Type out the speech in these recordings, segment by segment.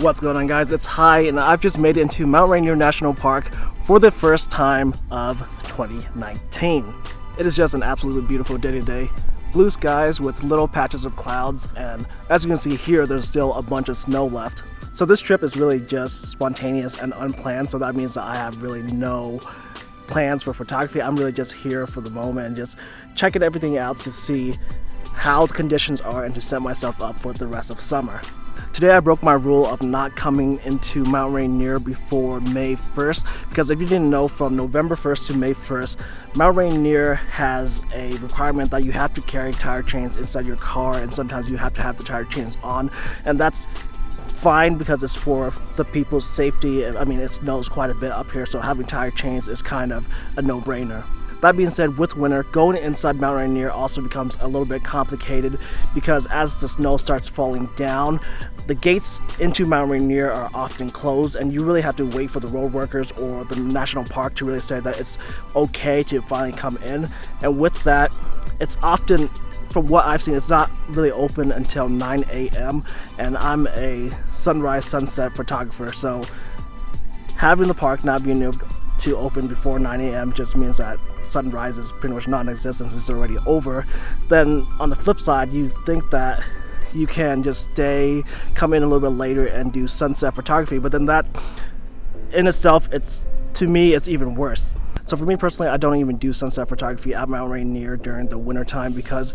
What's going on, guys? It's Hi, and I've just made it into Mount Rainier National Park for the first time of 2019. It is just an absolutely beautiful day today. Blue skies with little patches of clouds, and as you can see here, there's still a bunch of snow left. So this trip is really just spontaneous and unplanned, so that means that I have really no plans for photography. I'm really just here for the moment and just checking everything out to see how the conditions are and to set myself up for the rest of summer. Today I broke my rule of not coming into Mount Rainier before May 1st because if you didn't know, from November 1st to May 1st, Mount Rainier has a requirement that you have to carry tire chains inside your car, and sometimes you have to have the tire chains on, and that's fine because it's for the people's safety. I mean, it snows quite a bit up here, so having tire chains is kind of a no-brainer. That being said, with winter, going inside Mount Rainier also becomes a little bit complicated because as the snow starts falling down, the gates into Mount Rainier are often closed, and you really have to wait for the road workers or the national park to really say that it's okay to finally come in. And with that, it's often, from what I've seen, it's not really open until 9 a.m. and I'm a sunrise sunset photographer, so having the park not being able to open before 9 a.m. just means that sunrise is pretty much non-existent, it's already over. Then on the flip side, you think that you can just come in a little bit later and do sunset photography, but then that in itself, to me, it's even worse. So for me personally, I don't even do sunset photography at Mount Rainier during the winter time because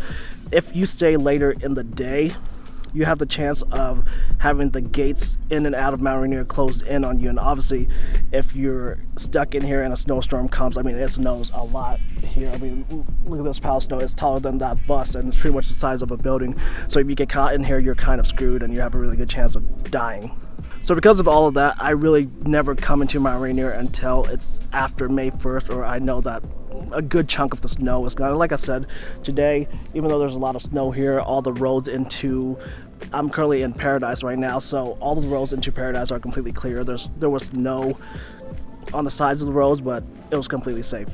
if you stay later in the day, you have the chance of having the gates in and out of Mount Rainier closed in on you. And obviously, if you're stuck in here and a snowstorm comes, I mean, it snows a lot here. I mean, look at this pile of snow. It's taller than that bus, and it's pretty much the size of a building. So if you get caught in here, you're kind of screwed, and you have a really good chance of dying. So because of all of that, I really never come into Mount Rainier until it's after May 1st, or I know that a good chunk of the snow is gone. Like I said, today, even though there's a lot of snow here, all the roads I'm currently in Paradise right now, so all the roads into Paradise are completely clear. There was snow on the sides of the roads, but it was completely safe.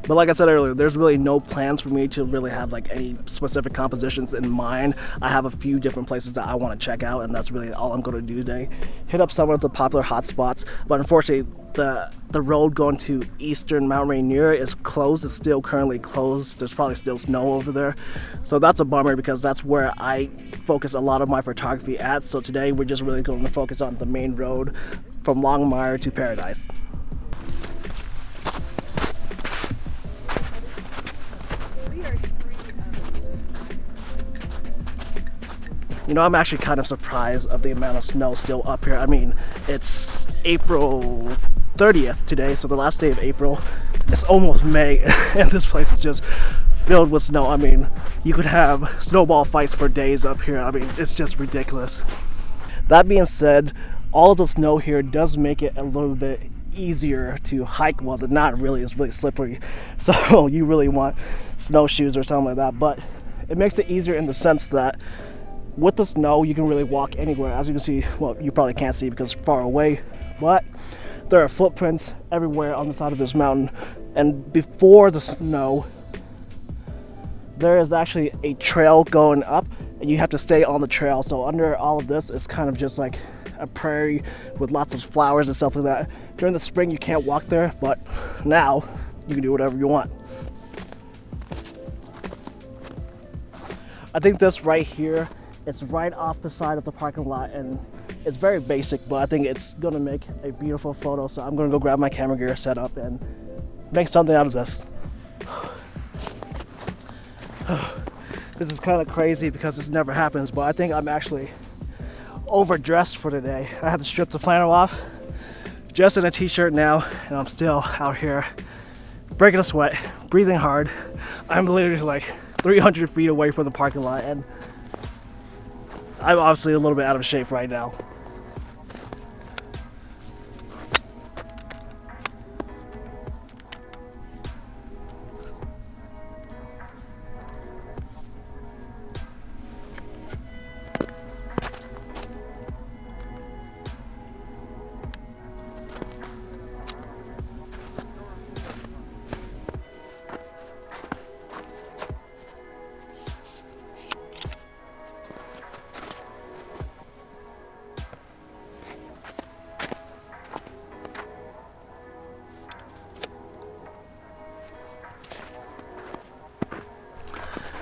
But like I said earlier, there's really no plans for me to really have like any specific compositions in mind. I have a few different places that I want to check out, and that's really all I'm going to do today. Hit up some of the popular hotspots, but unfortunately, the road going to eastern Mount Rainier is closed. It's still currently closed. There's probably still snow over there. So that's a bummer because that's where I focus a lot of my photography at. So today we're just really going to focus on the main road from Longmire to Paradise. You know, I'm actually kind of surprised of the amount of snow still up here. I mean, it's April 30th today, so the last day of April. It's almost May, and this place is just filled with snow. I mean, you could have snowball fights for days up here. I mean, it's just ridiculous. That being said, all of the snow here does make it a little bit easier to hike. Well, not really, it's really slippery, so you really want snowshoes or something like that, but it makes it easier in the sense that with the snow, you can really walk anywhere. As you can see, well, you probably can't see because it's far away, but there are footprints everywhere on the side of this mountain. And before the snow, there is actually a trail going up, and you have to stay on the trail. So under all of this, it's kind of just like a prairie with lots of flowers and stuff like that. During the spring, you can't walk there, but now you can do whatever you want. I think this right here, it's right off the side of the parking lot, and it's very basic, but I think it's gonna make a beautiful photo. So I'm gonna go grab my camera gear, set up, and make something out of this. This is kind of crazy because this never happens, but I think I'm actually overdressed for today. I had to strip the flannel off, just in a t-shirt now, and I'm still out here breaking a sweat, breathing hard. I'm literally like 300 feet away from the parking lot, and I'm obviously a little bit out of shape right now.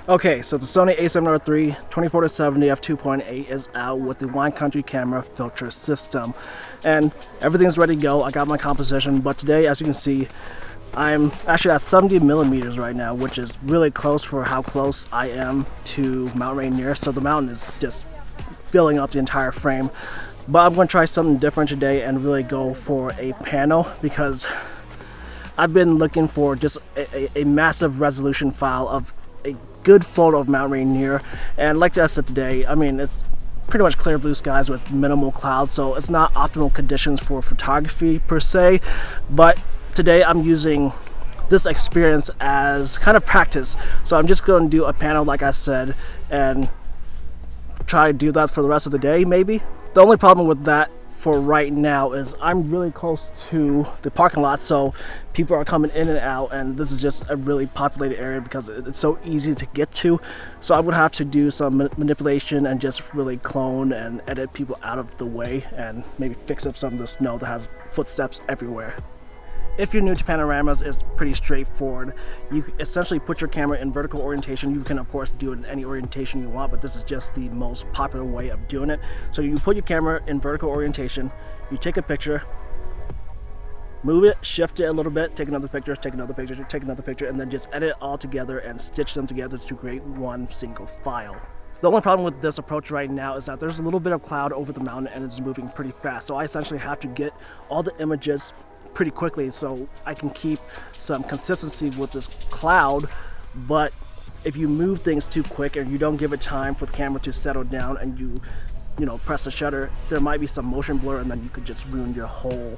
Okay, so the Sony a7R III 24-70 f2.8 is out with the wine country camera filter system, and everything's ready to go. I got my composition, but today, as you can see, I'm actually at 70 millimeters right now, which is really close for how close I am to Mount Rainier. So the mountain is just filling up the entire frame. But I'm going to try something different today and really go for a panel, because I've been looking for just a massive resolution file of a good photo of Mount Rainier. And like I said today, I mean, it's pretty much clear blue skies with minimal clouds, so it's not optimal conditions for photography per se. But today I'm using this experience as kind of practice. So I'm just going to do a panel, like I said, and try to do that for the rest of the day, maybe. The only problem with that for right now is I'm really close to the parking lot, so people are coming in and out, and this is just a really populated area because it's so easy to get to. So I would have to do some manipulation and just really clone and edit people out of the way, and maybe fix up some of the snow that has footsteps everywhere. If you're new to panoramas, it's pretty straightforward. You essentially put your camera in vertical orientation. You can of course do it in any orientation you want, but this is just the most popular way of doing it. So you put your camera in vertical orientation, you take a picture, move it, shift it a little bit, take another picture, take another picture, take another picture, and then just edit it all together and stitch them together to create one single file. The only problem with this approach right now is that there's a little bit of cloud over the mountain and it's moving pretty fast. So I essentially have to get all the images pretty quickly so I can keep some consistency with this cloud. But if you move things too quick and you don't give it time for the camera to settle down, and you press the shutter, there might be some motion blur, and then you could just ruin your whole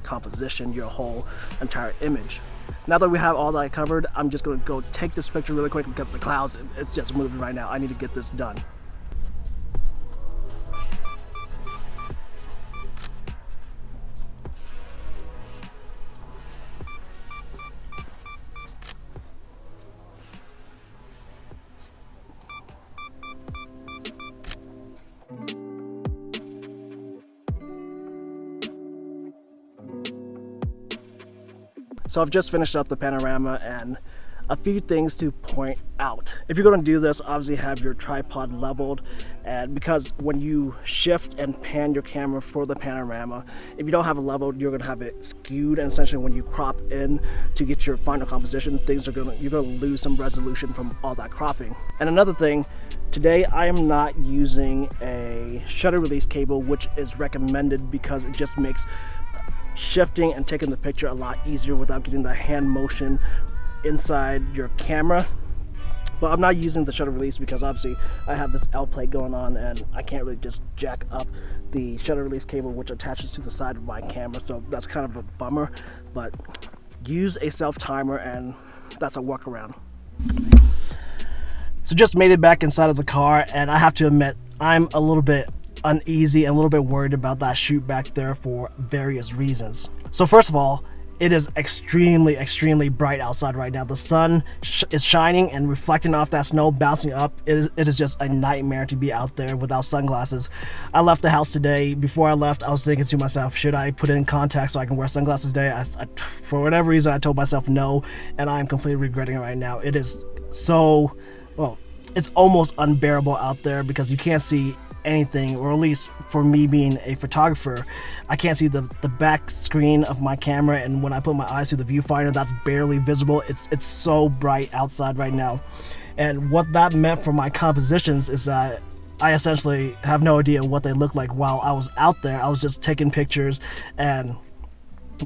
composition, your whole entire image. Now that we have all that covered, I'm just going to go take this picture really quick because the clouds, it's just moving right now. I need to get this done. So I've just finished up the panorama, and a few things to point out. If you're going to do this, obviously have your tripod leveled, and because when you shift and pan your camera for the panorama, if you don't have it leveled, you're going to have it skewed, and essentially when you crop in to get your final composition, you're going to lose some resolution from all that cropping. And another thing, today I am not using a shutter release cable, which is recommended because it just makes shifting and taking the picture a lot easier without getting the hand motion inside your camera. But I'm not using the shutter release because obviously I have this L plate going on and I can't really just jack up the shutter release cable, which attaches to the side of my camera, so that's kind of a bummer. But use a self timer, and that's a workaround. So just made it back inside of the car, and I have to admit I'm a little bit uneasy and a little bit worried about that shoot back there for various reasons. So first of all, it is extremely bright outside right now. The sun is shining and reflecting off that snow, bouncing up. It is just a nightmare to be out there without sunglasses. I left the house today. Before I left, I was thinking to myself, should I put in contacts so I can wear sunglasses today? For whatever reason, I told myself no, and I am completely regretting it right now. It is so, well, it's almost unbearable out there because you can't see anything, or at least for me being a photographer, I can't see the back screen of my camera, and when I put my eyes through the viewfinder, that's barely visible. It's so bright outside right now. And what that meant for my compositions is that I essentially have no idea what they look like while I was out there. I was just taking pictures, and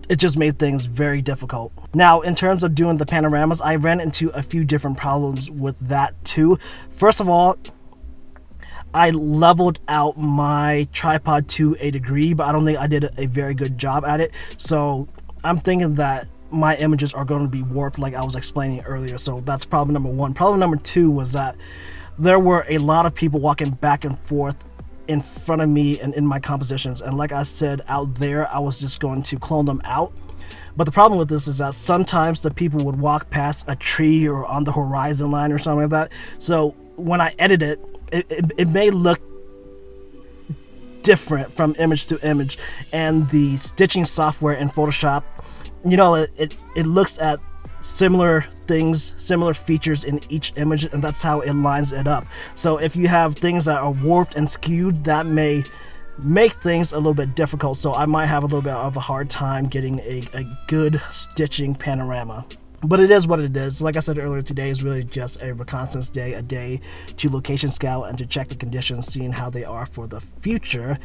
it just made things very difficult. Now, in terms of doing the panoramas, I ran into a few different problems with that too. First of all, I leveled out my tripod to a degree, but I don't think I did a very good job at it. So I'm thinking that my images are going to be warped like I was explaining earlier. So that's problem number one. Problem number two was that there were a lot of people walking back and forth in front of me and in my compositions. And like I said, out there, I was just going to clone them out. But the problem with this is that sometimes the people would walk past a tree or on the horizon line or something like that. So when I edit it, it may look different from image to image, and the stitching software in Photoshop, it looks at similar things, similar features in each image, and that's how it lines it up. So if you have things that are warped and skewed, that may make things a little bit difficult. So I might have a little bit of a hard time getting a good stitching panorama. But it is what it is. Like I said earlier, today is really just a reconnaissance day, a day to location scout and to check the conditions, seeing how they are for the future.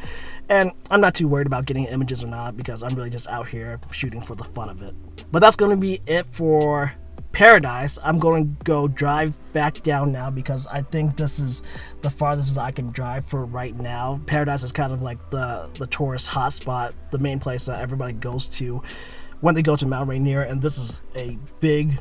And I'm not too worried about getting images or not, because I'm really just out here shooting for the fun of it. But that's going to be it for Paradise. I'm going to go drive back down now, because I think this is the farthest that I can drive for right now. Paradise is kind of like the tourist hotspot, the main place that everybody goes to when they go to Mount Rainier, and this is a big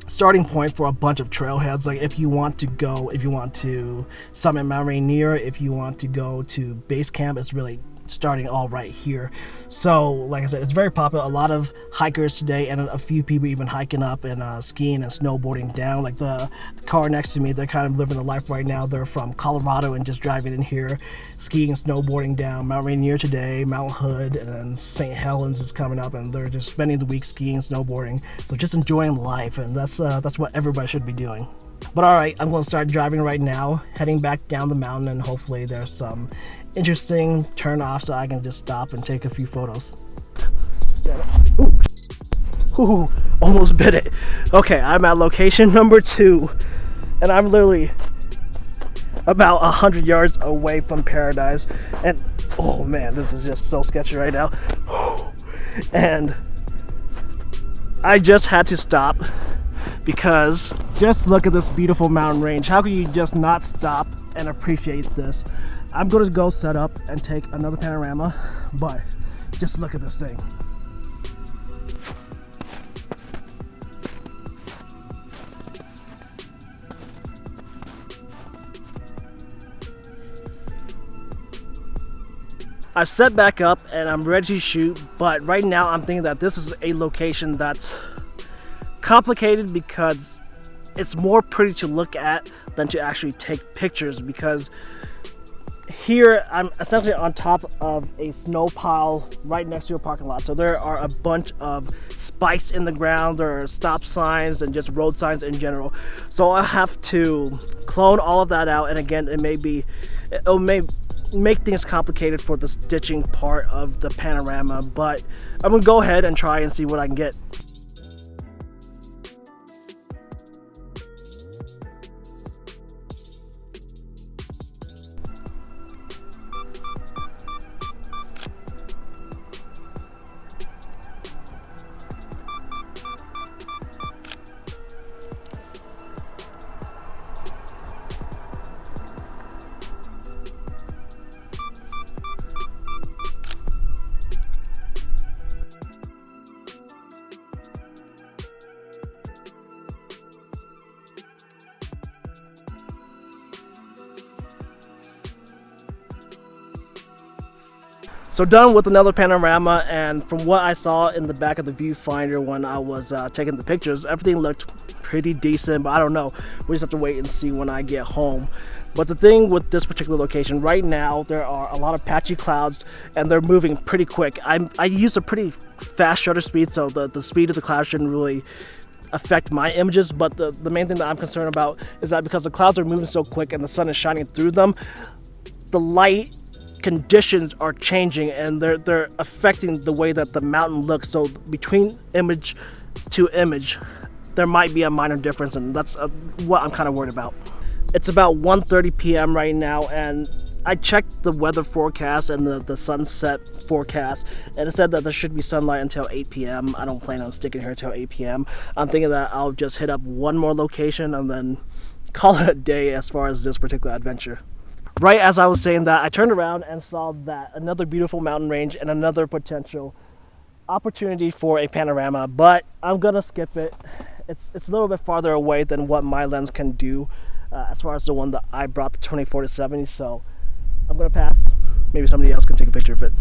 starting point for a bunch of trailheads. Like if you want to summit Mount Rainier, if you want to go to base camp, it's really starting all right here. So like I said, it's very popular. A lot of hikers today, and a few people even hiking up and skiing and snowboarding down. Like the car next to me, they're kind of living the life right now. They're from Colorado and just driving in here, skiing and snowboarding down Mount Rainier today, Mount Hood, and then St. Helens is coming up, and they're just spending the week skiing and snowboarding. So just enjoying life, and that's what everybody should be doing. But alright, I'm going to start driving right now, heading back down the mountain, and hopefully there's some interesting turn off so I can just stop and take a few photos. Ooh, almost bit it. Okay, I'm at location number 2, and I'm literally about 100 yards away from Paradise, and oh man, this is just so sketchy right now. And I just had to stop, because just look at this beautiful mountain range. How can you just not stop and appreciate this? I'm going to go set up and take another panorama, but just look at this thing. I've set back up and I'm ready to shoot, but right now I'm thinking that this is a location that's complicated, because it's more pretty to look at than to actually take pictures, because here I'm essentially on top of a snow pile right next to a parking lot. So there are a bunch of spikes in the ground, there are stop signs and just road signs in general. So I have to clone all of that out, and again, it may make things complicated for the stitching part of the panorama, but I'm gonna go ahead and try and see what I can get. So done with another panorama, and from what I saw in the back of the viewfinder when I was taking the pictures, everything looked pretty decent, but I don't know. We just have to wait and see when I get home. But the thing with this particular location, right now there are a lot of patchy clouds and they're moving pretty quick. I use a pretty fast shutter speed, so the speed of the clouds shouldn't really affect my images, but the main thing that I'm concerned about is that because the clouds are moving so quick and the sun is shining through them, the light conditions are changing and they're affecting the way that the mountain looks. So between image to image there might be a minor difference, and that's what I'm kind of worried about. It's about 1:30 p.m. right now, and I checked the weather forecast and the sunset forecast, and it said that there should be sunlight until 8 p.m. I don't plan on sticking here until 8 p.m. I'm thinking that I'll just hit up one more location and then call it a day as far as this particular adventure. Right as I was saying that, I turned around and saw that another beautiful mountain range and another potential opportunity for a panorama, but I'm gonna skip it. It's a little bit farther away than what my lens can do as far as the one that I brought, the 24-70, so I'm gonna pass. Maybe somebody else can take a picture of it.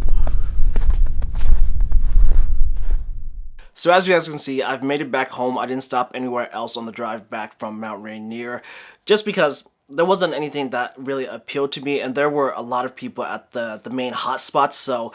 So as you guys can see, I've made it back home. I didn't stop anywhere else on the drive back from Mount Rainier, just because there wasn't anything that really appealed to me, and there were a lot of people at the main hotspots, so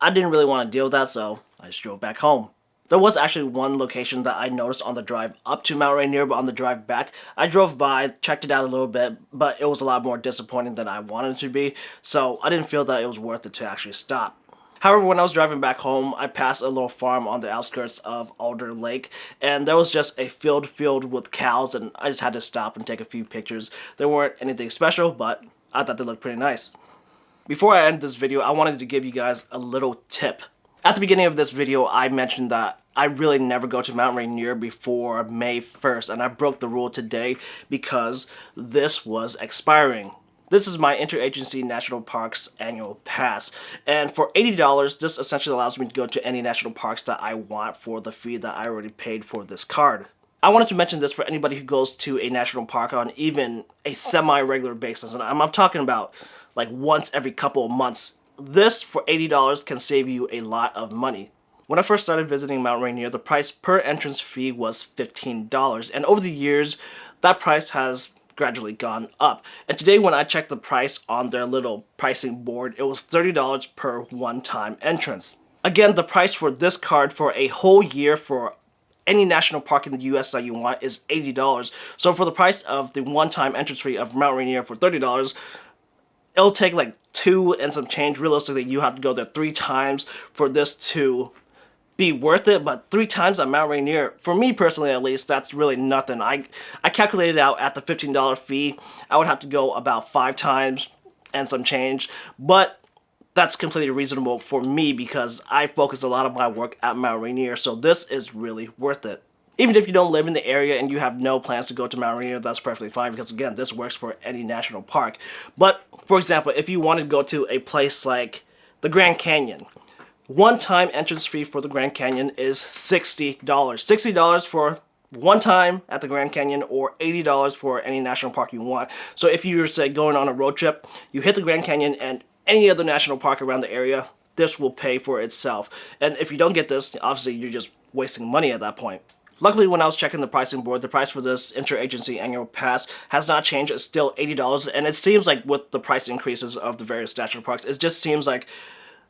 I didn't really want to deal with that, so I just drove back home. There was actually one location that I noticed on the drive up to Mount Rainier, but on the drive back, I drove by, checked it out a little bit, but it was a lot more disappointing than I wanted it to be, so I didn't feel that it was worth it to actually stop. However, when I was driving back home, I passed a little farm on the outskirts of Alder Lake, and there was just a field filled with cows, and I just had to stop and take a few pictures. There weren't anything special, but I thought they looked pretty nice. Before I end this video, I wanted to give you guys a little tip. At the beginning of this video, I mentioned that I really never go to Mount Rainier before May 1st, and I broke the rule today because this was expiring. This is my Interagency National Parks annual pass, and for $80, this essentially allows me to go to any national parks that I want for the fee that I already paid for this card. I wanted to mention this for anybody who goes to a national park on even a semi-regular basis, and I'm talking about like once every couple of months. This, for $80, can save you a lot of money. When I first started visiting Mount Rainier, the price per entrance fee was $15, and over the years, that price has gradually gone up. And today when I checked the price on their little pricing board, it was $30 per one-time entrance. Again, the price for this card for a whole year for any national park in the US that you want is $80. So for the price of the one-time entrance fee of Mount Rainier for $30, it'll take like 2 and some change. Realistically, you have to go there 3 times for this to be worth it, but 3 times at Mount Rainier, for me personally at least, that's really nothing. I calculated out at the $15 fee, I would have to go about 5 times and some change, but that's completely reasonable for me because I focus a lot of my work at Mount Rainier, so this is really worth it. Even if you don't live in the area and you have no plans to go to Mount Rainier, that's perfectly fine because, again, this works for any national park. But, for example, if you wanted to go to a place like the Grand Canyon, one-time entrance fee for the Grand Canyon is $60. $60 for one time at the Grand Canyon, or $80 for any national park you want. So if you were, say, going on a road trip, you hit the Grand Canyon and any other national park around the area, this will pay for itself. And if you don't get this, obviously you're just wasting money at that point. Luckily, when I was checking the pricing board, the price for this interagency annual pass has not changed. It's still $80, and it seems like with the price increases of the various national parks, it just seems like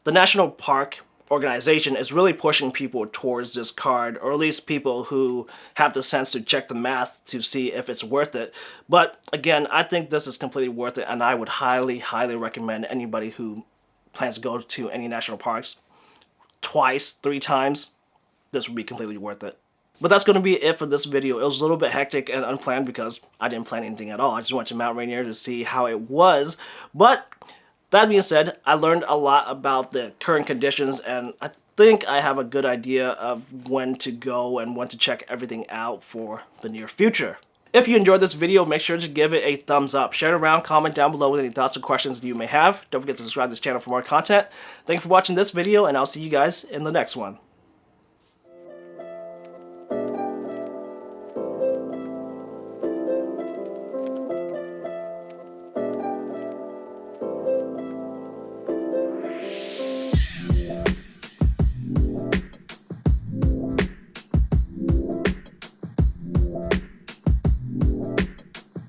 the national park organization is really pushing people towards this card, or at least people who have the sense to check the math to see if it's worth it. But again, I think this is completely worth it, and I would highly, highly recommend anybody who plans to go to any national parks twice, 3 times, this would be completely worth it. But that's going to be it for this video. It was a little bit hectic and unplanned because I didn't plan anything at all. I just went to Mount Rainier to see how it was. But that being said, I learned a lot about the current conditions, and I think I have a good idea of when to go and when to check everything out for the near future. If you enjoyed this video, make sure to give it a thumbs up. Share it around, comment down below with any thoughts or questions that you may have. Don't forget to subscribe to this channel for more content. Thank you for watching this video, and I'll see you guys in the next one.